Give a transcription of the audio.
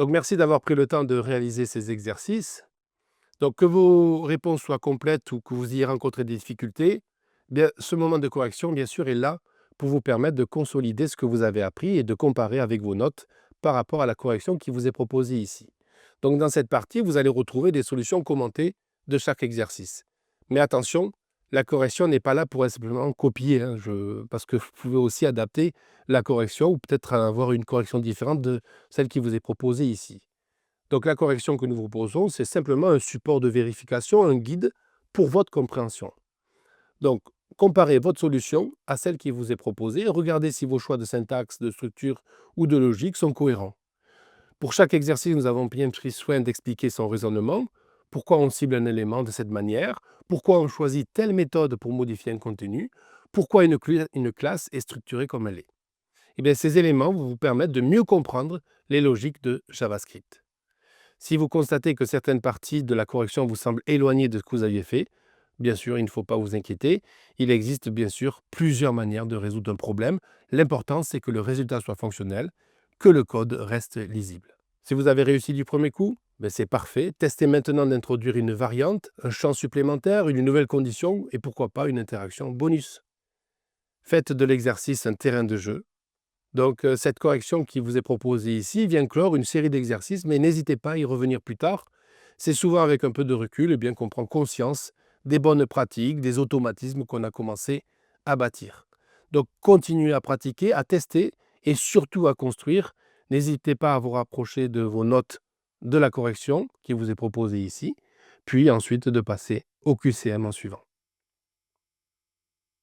Donc merci d'avoir pris le temps de réaliser ces exercices. Donc que vos réponses soient complètes ou que vous ayez rencontré des difficultés, bien, ce moment de correction, bien sûr, est là pour vous permettre de consolider ce que vous avez appris et de comparer avec vos notes par rapport à la correction qui vous est proposée ici. Donc dans cette partie, vous allez retrouver des solutions commentées de chaque exercice. Mais attention, la correction n'est pas là pour être simplement copier, hein, parce que vous pouvez aussi adapter la correction ou peut-être avoir une correction différente de celle qui vous est proposée ici. Donc la correction que nous vous proposons, c'est simplement un support de vérification, un guide pour votre compréhension. Donc, comparez votre solution à celle qui vous est proposée et regardez si vos choix de syntaxe, de structure ou de logique sont cohérents. Pour chaque exercice, nous avons bien pris soin d'expliquer son raisonnement, pourquoi on cible un élément de cette manière, pourquoi on choisit telle méthode pour modifier un contenu, pourquoi une classe est structurée comme elle est. Eh bien, ces éléments vont vous permettre de mieux comprendre les logiques de JavaScript. Si vous constatez que certaines parties de la correction vous semblent éloignées de ce que vous aviez fait, bien sûr, il ne faut pas vous inquiéter. Il existe bien sûr plusieurs manières de résoudre un problème. L'important, c'est que le résultat soit fonctionnel, que le code reste lisible. Si vous avez réussi du premier coup, ben c'est parfait. Testez maintenant d'introduire une variante, un champ supplémentaire, une nouvelle condition et pourquoi pas une interaction bonus. Faites de l'exercice un terrain de jeu. Donc, cette correction qui vous est proposée ici vient clore une série d'exercices, mais n'hésitez pas à y revenir plus tard. C'est souvent avec un peu de recul et bien qu'on prend conscience des bonnes pratiques, des automatismes qu'on a commencé à bâtir. Donc, continuez à pratiquer, à tester et surtout à construire. N'hésitez pas à vous rapprocher de vos notes de la correction qui vous est proposée ici, puis ensuite de passer au QCM en suivant.